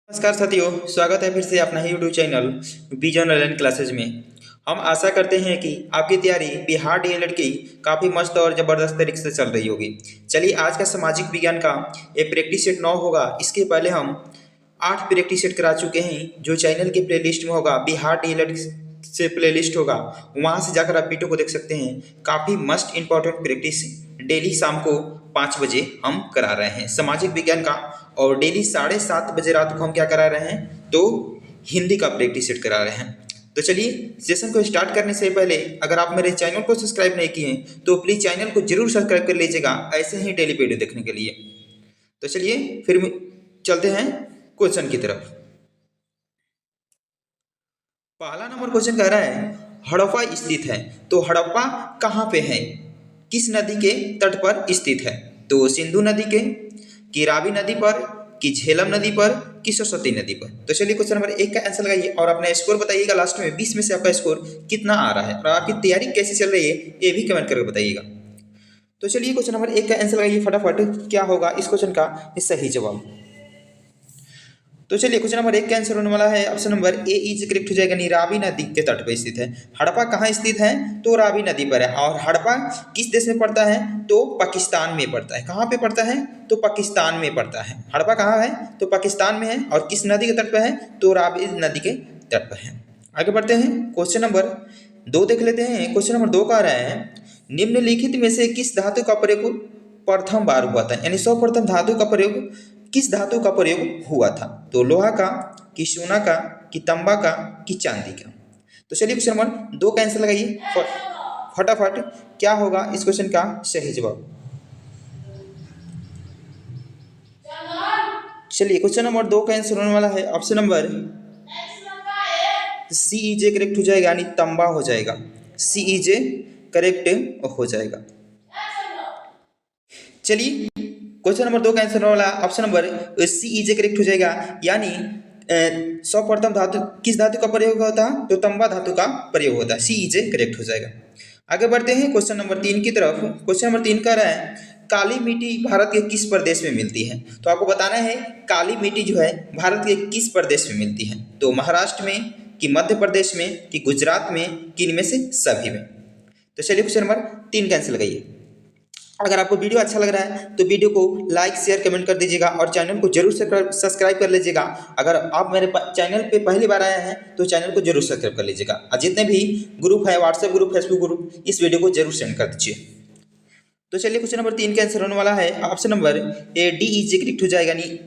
नमस्कार साथियों, स्वागत है फिर से अपना ही YouTube channel Vision Online Classes में। हम आशा करते हैं कि आपकी तैयारी बिहार डीएलएड की काफ़ी मस्त और ज़बरदस्त तरीके से चल रही होगी। चलिए, आज का सामाजिक विज्ञान का ये प्रैक्टिस सेट 9 होगा। इसके पहले हम 8 प्रैक्टिस सेट करा चुके हैं, जो चैनल के प्लेलिस्ट में होगा। बिहार डीएलएड से प्लेलिस्ट होगा, वहाँ से जाकर आप वीडियो को देख सकते हैं। काफ़ी मस्ट इंपॉर्टेंट प्रैक्टिस डेली शाम को 5 बजे हम करा रहे हैं सामाजिक विज्ञान का, और डेली 7:30 बजे रात को हम क्या करा रहे हैं, तो हिंदी का प्रैक्टिस सेट करा रहे हैं। तो चलिए, सेशन को स्टार्ट करने से पहले अगर आप मेरे चैनल को सब्सक्राइब नहीं किए हैं तो प्लीज़ चैनल को जरूर सब्सक्राइब कर लीजिएगा, ऐसे ही डेली वीडियो देखने के लिए। तो चलिए फिर चलते हैं क्वेश्चन की तरफ। पहला नंबर क्वेश्चन कह रहा है, हड़प्पा स्थित है। तो हड़प्पा कहाँ पे है, किस नदी के तट पर स्थित है? तो सिंधु नदी के, कि रावी नदी पर, कि झेलम नदी पर, कि सरस्वती नदी पर? तो चलिए, क्वेश्चन नंबर 1 का आंसर लगाइए और अपना स्कोर बताइएगा लास्ट में। 20 में से आपका स्कोर कितना आ रहा है और आपकी तैयारी कैसी चल रही है, ये भी कमेंट करके बताइएगा। तो चलिए, क्वेश्चन नंबर 1 का आंसर लगाइए फटाफट। क्या होगा इस क्वेश्चन का सही जवाब? तो चलिए, क्वेश्चन नंबर 1 का आंसर होने वाला है option number A is correct हो जाएगा। रावी नदी के तट पर स्थित है। हड़प्पा कहाँ स्थित है? तो रावी नदी पर है। और हड़प्पा किस देश में पड़ता है? तो पाकिस्तान में पड़ता है। कहाँ पे पड़ता है? तो पाकिस्तान में पड़ता है। हड़प्पा कहाँ है? तो पाकिस्तान में है। और किस नदी के तट पर है? तो रावी नदी के तट पर है। आगे बढ़ते हैं, क्वेश्चन नंबर 2 देख लेते हैं। क्वेश्चन नंबर 2 का रहा है, निम्नलिखित में से किस धातु का प्रयोग प्रथम बार हुआ था? यानी सर्वप्रथम धातु का प्रयोग किस धातु का प्रयोग हुआ था? तो लोहा का, कि सोना का, कि तांबा का, कि चांदी का? तो चलिए, क्वेश्चन नंबर 2 का आंसर लगाइए फटाफट। क्या होगा इस क्वेश्चन का सही जवाब? चलिए, क्वेश्चन नंबर 2 का आंसर होने वाला है ऑप्शन नंबर सी ई जे करेक्ट हो जाएगा, यानी तांबा हो जाएगा। सी ई जे करेक्ट हो जाएगा। चलिए, क्वेश्चन नंबर 2 का आंसर वाला ऑप्शन नंबर सी ई जे करेक्ट हो जाएगा, यानी सर्वप्रथम धातु किस धातु का प्रयोग होता है? तो तांबा धातु का प्रयोग होता है। सी ई जे करेक्ट हो जाएगा। आगे बढ़ते हैं क्वेश्चन नंबर 3 की तरफ। क्वेश्चन नंबर 3 कह रहा है, काली मिट्टी भारत के किस प्रदेश में मिलती है? तो आपको बताना है काली मिट्टी जो है भारत के किस प्रदेश में मिलती है? तो महाराष्ट्र में, कि मध्य प्रदेश में, कि गुजरात में, कि इनमें से सभी में? तो चलिए, क्वेश्चन नंबर 3 का आंसर लगाइए। अगर आपको वीडियो अच्छा लग रहा है तो वीडियो को लाइक शेयर कमेंट कर दीजिएगा और चैनल को जरूर सब्सक्राइब कर लीजिएगा। अगर आप मेरे चैनल पे पहली बार आए हैं तो चैनल को जरूर सब्सक्राइब कर लीजिएगा, और जितने भी ग्रुप है, व्हाट्सएप ग्रुप, फेसबुक ग्रुप, इस वीडियो को जरूर सेंड कर दीजिए। तो चलिए, क्वेश्चन नंबर 3 का आंसर होने वाला है option number A D is correct हो जाएगा, यानी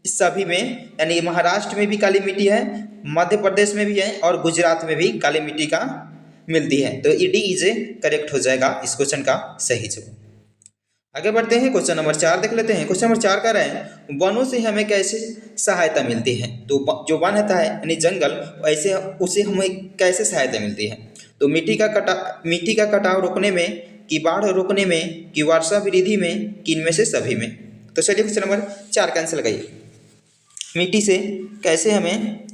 सभी में। यानी महाराष्ट्र में भी काली मिट्टी है, मध्य प्रदेश में भी है, और गुजरात में भी काली मिट्टी का मिलती है। तो डी इज करेक्ट हो जाएगा इस क्वेश्चन का सही जवाब। आगे बढ़ते हैं, क्वेश्चन नंबर 4 देख लेते हैं। क्वेश्चन नंबर 4 कह रहे हैं, वनों से हमें कैसे सहायता मिलती है? तो जो वन होता है यानी जंगल, ऐसे उसे हमें कैसे सहायता मिलती है? तो मिट्टी का कटाव रोकने में, कि बाढ़ रोकने में, कि वर्षा वृद्धि में, कि इनमें से सभी में? तो चलिए, क्वेश्चन नंबर 4 का आंसर लगाइए। मिट्टी से कैसे हमें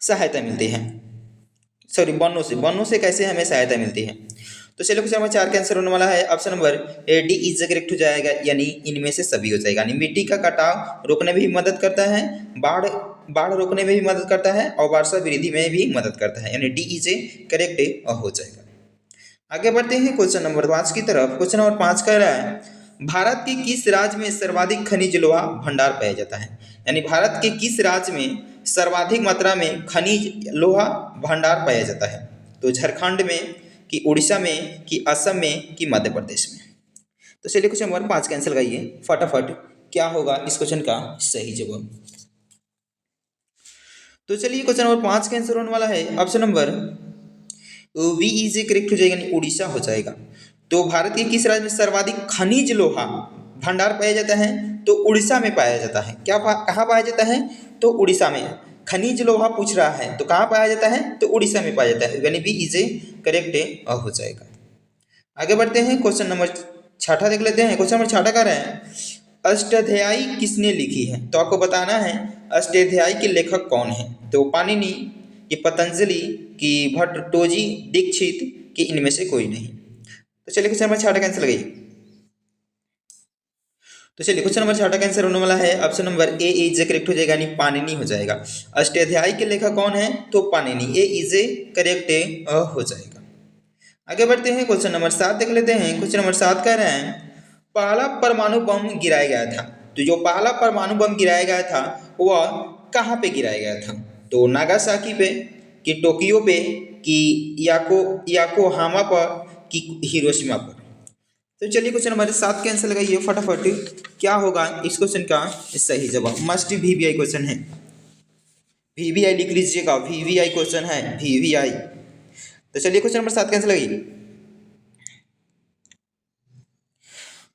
सहायता मिलती है, सॉरी वनों से कैसे हमें सहायता मिलती है? तो चलो, क्वेश्चन नंबर 4 का आंसर होने वाला है option number D is correct हो जाएगा, यानी इनमें से सभी हो जाएगा। यानी मिट्टी का कटाव रोकने में भी मदद करता है, बाढ़ रोकने में भी मदद करता है, और वर्षा वृद्धि में भी मदद करता है। यानी डी इज करेक्ट हो जाएगा। आगे बढ़ते हैं क्वेश्चन नंबर 5 की तरफ। क्वेश्चन नंबर 5 कह रहा है, भारत के किस राज्य में सर्वाधिक खनिज लोहा भंडार पाया जाता है? यानी भारत के किस राज्य में सर्वाधिक मात्रा में खनिज लोहा भंडार पाया जाता है? तो झारखंड में, कि उड़ीसा में, कि असम में, कि मध्य प्रदेश में? तो चलिए, क्वेश्चन नंबर 5 का आंसर लगाइए फटाफट। क्या होगा इस क्वेश्चन का सही जवाब? तो चलिए, क्वेश्चन नंबर 5 का आंसर होने वाला है option number B is correct हो जाएगा, यानी उड़ीसा हो जाएगा। तो भारत के किस राज्य में सर्वाधिक खनिज लोहा भंडार पाया जाता है? तो उड़ीसा में पाया जाता है। कहाँ पाया जाता है? तो उड़ीसा में। खनिज लोहा पूछ रहा है तो कहाँ पाया जाता है? तो उड़ीसा में पाया जाता है, यानी बी इज करेक्ट हो जाएगा। आगे बढ़ते हैं, क्वेश्चन नंबर 6 देख लेते हैं। क्वेश्चन नंबर 6 का रहे हैं, अष्टाध्यायी किसने लिखी है? तो आपको बताना है अष्टाध्यायी के लेखक कौन है? तो पाणिनि, कि पतंजलि, कि भट्टोजी दीक्षित, कि इनमें से कोई नहीं? तो चलिए, क्वेश्चन नंबर 6 का आंसर लगाइए। तो चलिए क्वेश्चन नंबर 6 का आंसर होने वाला है option number A is correct हो जाएगा, यानी पाणिनि हो जाएगा। अष्टाध्यायी के लेखक कौन है? तो पाणिनि, ए इज करेक्ट हो जाएगा। आगे बढ़ते हैं, क्वेश्चन नंबर 7 देख लेते हैं। क्वेश्चन नंबर 7 कह रहे हैं पहला परमाणु बम गिराया गया था। तो जो पहला परमाणु बम गिराया गया था वह कहाँ पे गिराया गया था? तो नागासाकी पे, कि टोक्यो पे, कि याकोहामा पर, कि हिरोशिमा पर। तो चलिए क्वेश्चन नंबर 7 के आंसर लगाइए फटाफट। क्या होगा इस क्वेश्चन का सही जवाब? मस्ट वीवीआई क्वेश्चन है, वीवीआई लिख लीजिएगा, वीवीआई क्वेश्चन है, वीवीआई। तो चलिए क्वेश्चन नंबर 7 के आंसर लगाइए।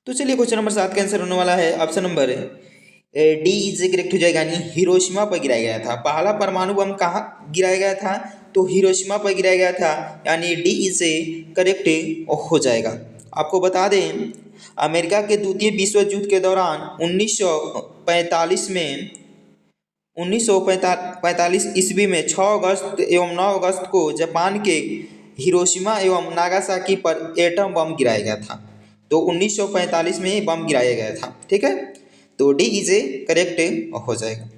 तो चलिए क्वेश्चन नंबर 7 का आंसर होने वाला है option number D is correct हो जाएगा, यानी हिरोशिमा पर गिराया गया था। पहला परमाणु बम कहाँ गिराया गया था? तो हिरोशिमा पर गिराया गया था, यानी डी इज करेक्ट हो जाएगा। आपको बता दें अमेरिका के द्वितीय विश्व युद्ध के दौरान 1945 ईस्वी में 6 अगस्त एवं 9 अगस्त को जापान के हिरोशिमा एवं नागासाकी पर एटम बम गिराया गया था। तो 1945 में ये बम गिराया गया था, ठीक है। तो डी इज करेक्ट हो जाएगा।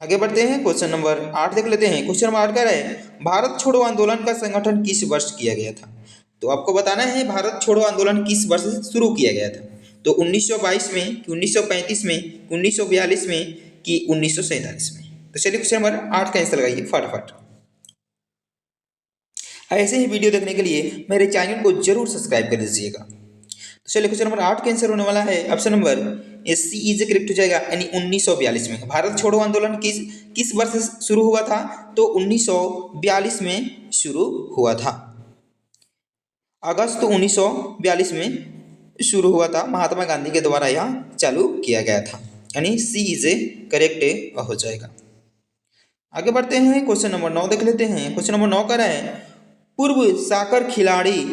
आगे बढ़ते हैं, क्वेश्चन नंबर 8 देख लेते हैं। क्वेश्चन नंबर 8 कह रहे हैं भारत छोड़ो आंदोलन का संगठन किस वर्ष किया गया था? तो आपको बताना है भारत छोड़ो आंदोलन किस वर्ष से शुरू किया गया था। तो 1922 में, कि 1935 में, 1942 में, कि 1947 में। तो चलिए क्वेश्चन नंबर 8 का आंसर लगाइए फटाफट। ऐसे ही वीडियो देखने के लिए मेरे चैनल को जरूर सब्सक्राइब कर लीजिएगा। तो चलिए क्वेश्चन नंबर 8 का आंसर होने वाला है option number C is correct हो जाएगा, यानी 1942 में। भारत छोड़ो आंदोलन किस वर्ष से शुरू हुआ था? तो 1942 में शुरू हुआ था। अगस्त 1942 में शुरू हुआ था, महात्मा गांधी के द्वारा यह चालू किया गया था, यानी सी इज करेक्ट हो जाएगा। आगे बढ़ते हैं, क्वेश्चन नंबर 9 देख लेते हैं। क्वेश्चन नंबर 9 का है पूर्व साकर खिलाड़ी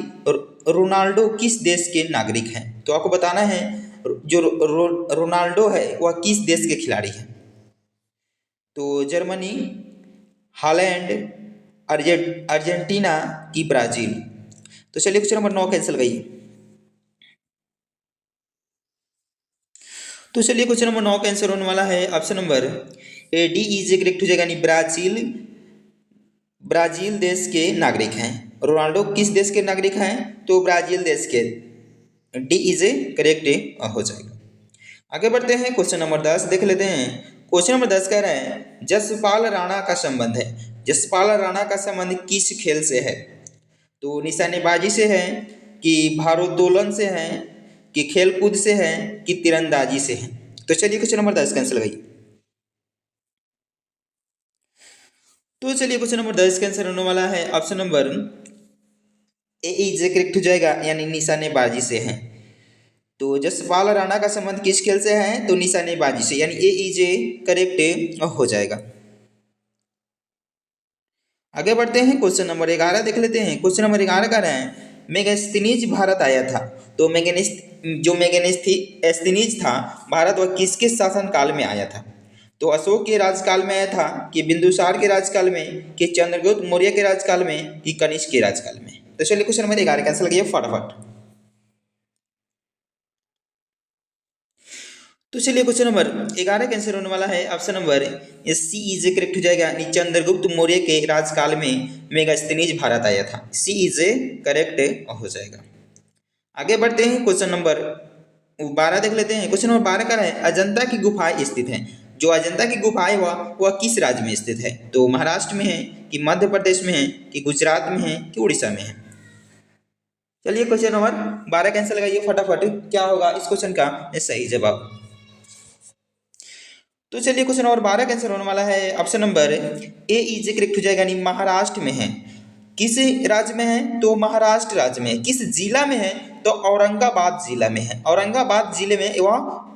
रोनाल्डो किस देश के नागरिक हैं? तो आपको बताना है जो रोनाल्डो है वह किस देश के खिलाड़ी हैं। तो जर्मनी, हॉलैंड, अर्जेंटीना, की ब्राजील। तो चलिए क्वेश्चन नंबर 9 कैंसिल गई। तो चलिए क्वेश्चन नंबर 9 का आंसर होने वाला है option number D is correct हो जाएगा, यानी ब्राजील देश के नागरिक हैं। रोनाल्डो किस देश के नागरिक हैं? तो ब्राजील देश के। डी इज करेक्ट हो जाएगा। आगे बढ़ते हैं, क्वेश्चन नंबर 10 देख लेते हैं। क्वेश्चन नंबर 10 कह रहे हैं जसपाल राणा का संबंध है। जसपाल राणा का संबंध किस खेल से है? तो निशानेबाजी से है, कि भारोत्तोलन से है, कि खेलकूद से है, कि तीरंदाजी से है। तो चलिए क्वेश्चन नंबर 10 कैंसिल लगाइए। तो चलिए क्वेश्चन नंबर 10 का आंसर होने वाला है option number A is correct हो जाएगा, यानी निशानेबाजी से है। तो जसपाल राणा का संबंध किस खेल से है? तो निशानेबाजी से, यानी ए इज करेक्ट हो जाएगा। आगे बढ़ते हैं, क्वेश्चन नंबर 11 देख लेते हैं। क्वेश्चन नंबर 11 कह रहे हैं मेगास्थनीज भारत आया था। तो मेगास्थनीज था भारत वह किसके शासन काल में आया था? तो अशोक के राजकाल में आया था, कि बिंदुसार के राजकाल में, कि चंद्रगुप्त मौर्य के राजकाल में, कि कनिष्क के राजकाल में। तो चलिए क्वेश्चन नंबर 11 कैंसिल किया फटाफट। तो चलिए क्वेश्चन नंबर 11 का आंसर होने वाला है option number C is correct हो जाएगा, यानी चंद्रगुप्त मौर्य के राजकाल में मेगास्थनीज भारत आया था। सी इज करेक्ट हो जाएगा। आगे बढ़ते हैं, क्वेश्चन नंबर 12 देख लेते हैं। क्वेश्चन नंबर 12 का है अजंता की गुफाएं स्थित हैं। जो अजंता की गुफाएं वह किस राज्य में स्थित है? तो महाराष्ट्र में है, कि मध्य प्रदेश में है, कि गुजरात में है, कि उड़ीसा में है। चलिए क्वेश्चन नंबर 12 का आंसर लगाइए फटाफट। क्या होगा इस क्वेश्चन का सही जवाब? तो चलिए क्वेश्चन नंबर 12 का आंसर होने वाला है option number A is correct हो जाएगा, यानी महाराष्ट्र में है। किस राज्य में है? तो महाराष्ट्र राज्य में है। किस जिला में है? तो औरंगाबाद जिला में है। औरंगाबाद जिले में वह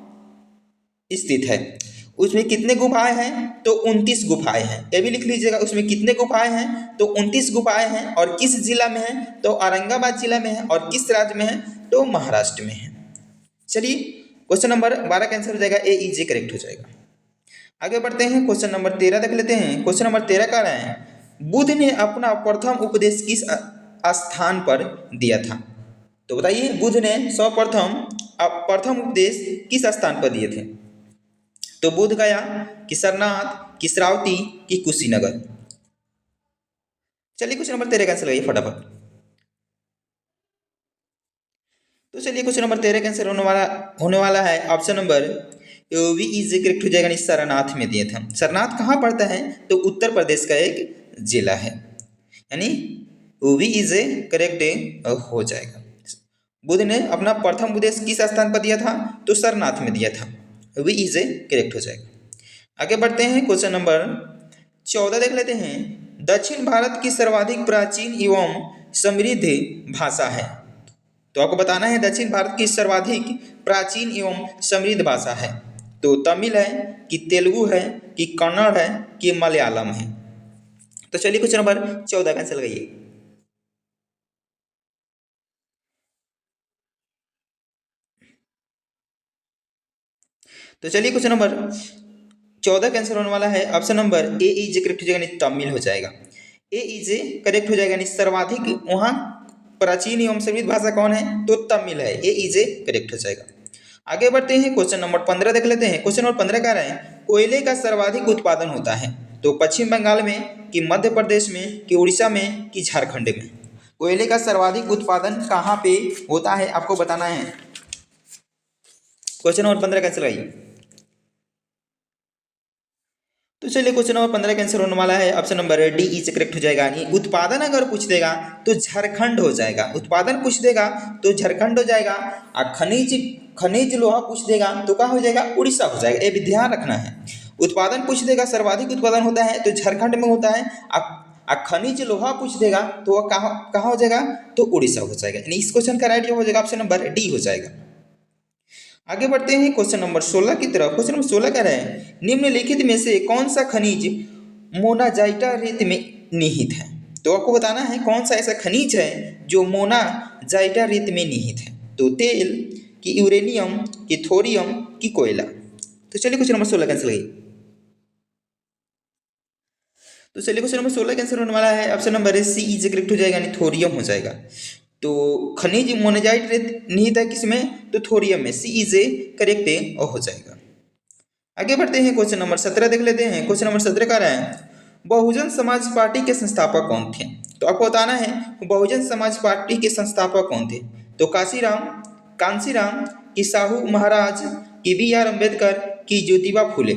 स्थित है। उसमें कितने गुफाएं हैं? तो 29 गुफाएं हैं। ये भी लिख लीजिएगा, उसमें कितने गुफाएं हैं? तो 29 गुफाएं हैं। और किस जिला में है? तो औरंगाबाद जिला में है। और किस राज्य में है? तो महाराष्ट्र में है। चलिए क्वेश्चन नंबर 12 का आंसर हो जाएगा ए इज करेक्ट हो जाएगा। आगे बढ़ते हैं, क्वेश्चन नंबर 13 देख लेते हैं। क्वेश्चन नंबर 13 कह रहे हैं बुद्ध ने अपना प्रथम उपदेश किस स्थान पर दिया था? तो बताइए बुद्ध ने प्रथम उपदेश किस स्थान पर दिए थे? तो बुद्ध गया कि सरनाथ कि श्रावती कि कुशीनगर? चलिए क्वेश्चन नंबर 13 का आंसर लगाइए फटाफट। तो चलिए क्वेश्चन नंबर 13 का आंसर होने वाला है option number B is correct हो जाएगा। सरनाथ में दिए थे। सरनाथ कहाँ पड़ता है? तो उत्तर प्रदेश का एक जिला है, यानी वी इज करेक्ट हो जाएगा। बुद्ध ने अपना प्रथम उपदेश किस स्थान पर दिया था? तो सरनाथ में दिया था। वी इज करेक्ट हो जाएगा। आगे बढ़ते हैं, क्वेश्चन नंबर 14 देख लेते हैं। दक्षिण भारत की सर्वाधिक प्राचीन एवं समृद्ध भाषा है। तो आपको बताना है दक्षिण भारत की सर्वाधिक प्राचीन एवं समृद्ध भाषा है। तो तमिल है कि तेलुगु है कि कन्नड़ है कि मलयालम है? तो चलिए क्वेश्चन नंबर 14 का आंसर लगाइए। तो चलिए क्वेश्चन नंबर 14 का आंसर होने वाला है option number A is correct हो जाएगा, तमिल हो जाएगा। ए इज करेक्ट हो जाएगा, सर्वाधिक वहाँ प्राचीन एवं समृद्ध भाषा कौन है? तो तमिल है। ए इज करेक्ट हो जाएगा। आगे बढ़ते हैं, क्वेश्चन नंबर 15 देख लेते हैं। क्वेश्चन नंबर 15 कह रहे हैं कोयले का सर्वाधिक उत्पादन होता है। तो पश्चिम बंगाल में कि मध्य प्रदेश में कि उड़ीसा में कि झारखंड में? कोयले का सर्वाधिक उत्पादन कहाँ पे होता है आपको बताना है। क्वेश्चन नंबर 15 का आंसर आइए। तो चलिए क्वेश्चन नंबर 15 का आंसर होने वाला है option number D is correct हो जाएगा। यानी उत्पादन अगर पूछ देगा तो झारखंड हो जाएगा। उत्पादन पूछ देगा तो झारखंड हो जाएगा। और खनिज लोहा पूछ देगा तो क्या हो जाएगा? उड़ीसा हो जाएगा। ये भी ध्यान रखना है। उत्पादन पूछ देगा सर्वाधिक उत्पादन होता है तो झारखंड में होता है। खनिज लोहा पूछ देगा तो वह कहाँ हो जाएगा? तो उड़ीसा हो जाएगा। यानी इस क्वेश्चन का राइट हो जाएगा ऑप्शन नंबर डी हो जाएगा। आगे बढ़ते हैं क्वेश्चन नंबर 16 की तरफ। क्वेश्चन नंबर 16 कह रहे हैं निम्नलिखित में से कौन सा खनिज मोनाजाइटा रेत में निहित है? तो आपको बताना है कौन सा ऐसा खनिज है जो मोनाजाइटा रेत में निहित है। तो तेल कि यूरेनियम कि थोरियम कि कोयला? तो चलिए क्वेश्चन नंबर 16 कैंसिल गई। तो चलिए क्वेश्चन नंबर 16 कैंसिल होने वाला है option number C is correct हो जाएगा, यानी थोरियम हो जाएगा। तो खनिज मोनेजाइट रेत निहित है किसमें? तो थोरियम में। सी इज करेक्ट हो जाएगा। आगे बढ़ते हैं, क्वेश्चन नंबर 17 देख लेते हैं। क्वेश्चन नंबर 17 का रहा है बहुजन समाज पार्टी के संस्थापक कौन थे? तो आपको बताना है बहुजन समाज पार्टी के संस्थापक कौन थे। तो कांसीराम कि साहू महाराज कि बी आर अम्बेडकर कि ज्योतिबा फूले?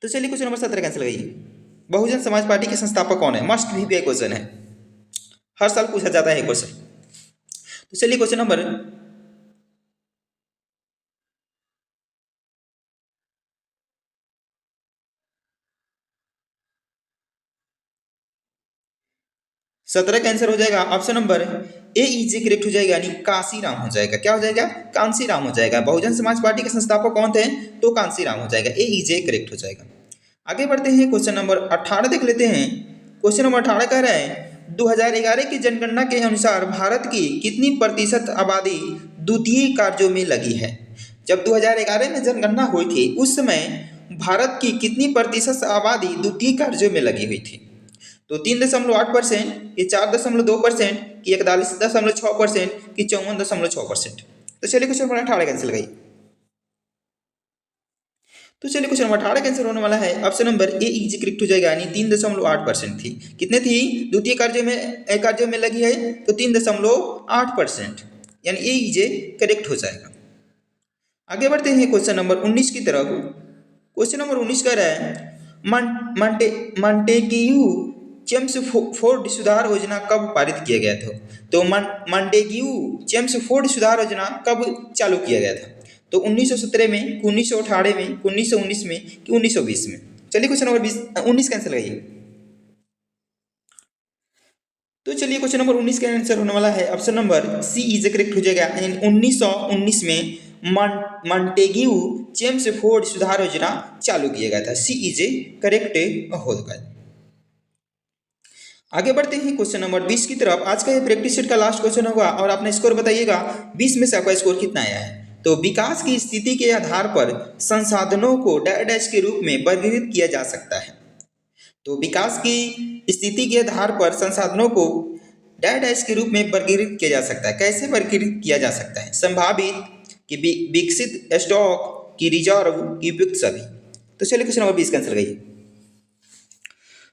तो चलिए क्वेश्चन नंबर 17 कैंसिल गई। बहुजन समाज पार्टी के संस्थापक कौन है? मस्ट भी क्वेश्चन है, हर साल पूछा जाता है क्वेश्चन। तो चलिए क्वेश्चन नंबर 17 का आंसर हो जाएगा option number A is correct हो जाएगा, यानी कांसीराम हो जाएगा। क्या हो जाएगा? कांसीराम हो जाएगा। बहुजन समाज पार्टी के संस्थापक कौन थे? तो कांसीराम हो जाएगा। ए इज करेक्ट हो जाएगा। आगे बढ़ते हैं, क्वेश्चन नंबर 18 देख लेते हैं। क्वेश्चन नंबर 18 कह रहे हैं 2011 की जनगणना के अनुसार भारत की कितनी प्रतिशत आबादी द्वितीय कार्यों में लगी है? जब 2011 में जनगणना हुई थी उस समय भारत की कितनी प्रतिशत आबादी द्वितीय कार्यों में लगी हुई थी? तो 3.8% कि 4.2% कि 41.6% कि 54.6%? तो चलिए क्वेश्चन नंबर 18 कैंसिल लगाइए। तो चलिए क्वेश्चन नंबर 18 का आंसर होने वाला है option number A is correct हो जाएगा, यानी 3.8% थी। कितने थी? द्वितीय कार्यों में लगी है तो 3.8%, यानी ए इज करेक्ट हो जाएगा। आगे बढ़ते हैं क्वेश्चन नंबर 19 की तरफ। क्वेश्चन नंबर 19 कह रहा है मॉन्टेग्यू चेम्सफोर्ड सुधार योजना कब पारित किया गया था? तो मॉन्टेग्यू चेम्सफोर्ड सुधार योजना कब चालू किया गया था? तो 1917 में, 1918 में, 1919 में कि 1920 में? चलिए क्वेश्चन नंबर 19 कैंसिल लगाइए। तो चलिए क्वेश्चन नंबर 19 का आंसर होने वाला है option number C is correct हो जाएगा। 1919 में मॉन्टेग्यू चेम्सफोर्ड सुधार योजना चालू किया गया था। सी इज करेक्ट होगा। आगे बढ़ते हैं क्वेश्चन नंबर 20 की तरफ। आज का ये प्रैक्टिस सेट का लास्ट क्वेश्चन होगा और अपना स्कोर बताइएगा 20 में से आपका स्कोर कितना आया है। तो विकास की स्थिति के आधार पर संसाधनों को डैश के रूप में वर्गीकृत किया जा सकता है। तो विकास की स्थिति के आधार पर संसाधनों को डैश डैश के रूप में वर्गीकृत किया जा सकता है। कैसे वर्गीकृत किया जा सकता है? संभावित कि विकसित स्टॉक की रिजर्व की उपयुक्त सभी। तो चलिए क्वेश्चन नंबर 20 का आंसर लगाइए।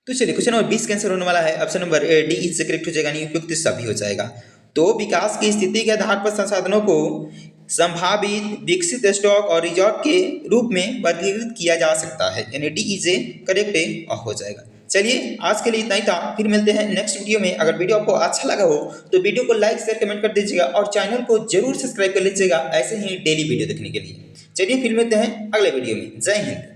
तो चलिए क्वेश्चन नंबर 20 का आंसर होने वाला है ऑप्शन नंबर डी इससे करेक्ट हो जाएगा, नहीं उपयुक्त सभी हो जाएगा। तो विकास की स्थिति के आधार पर संसाधनों को संभावित विकसित स्टॉक और रिजर्व के रूप में वर्गीकृत किया जा सकता है, यानी डी इज करेक्ट हो जाएगा। चलिए आज के लिए इतना ही था, फिर मिलते हैं नेक्स्ट वीडियो में। अगर वीडियो आपको अच्छा लगा हो तो वीडियो को लाइक शेयर कमेंट कर दीजिएगा और चैनल को जरूर सब्सक्राइब कर लीजिएगा ऐसे ही डेली वीडियो देखने के लिए। चलिए फिर मिलते हैं अगले वीडियो में। जय हिंद।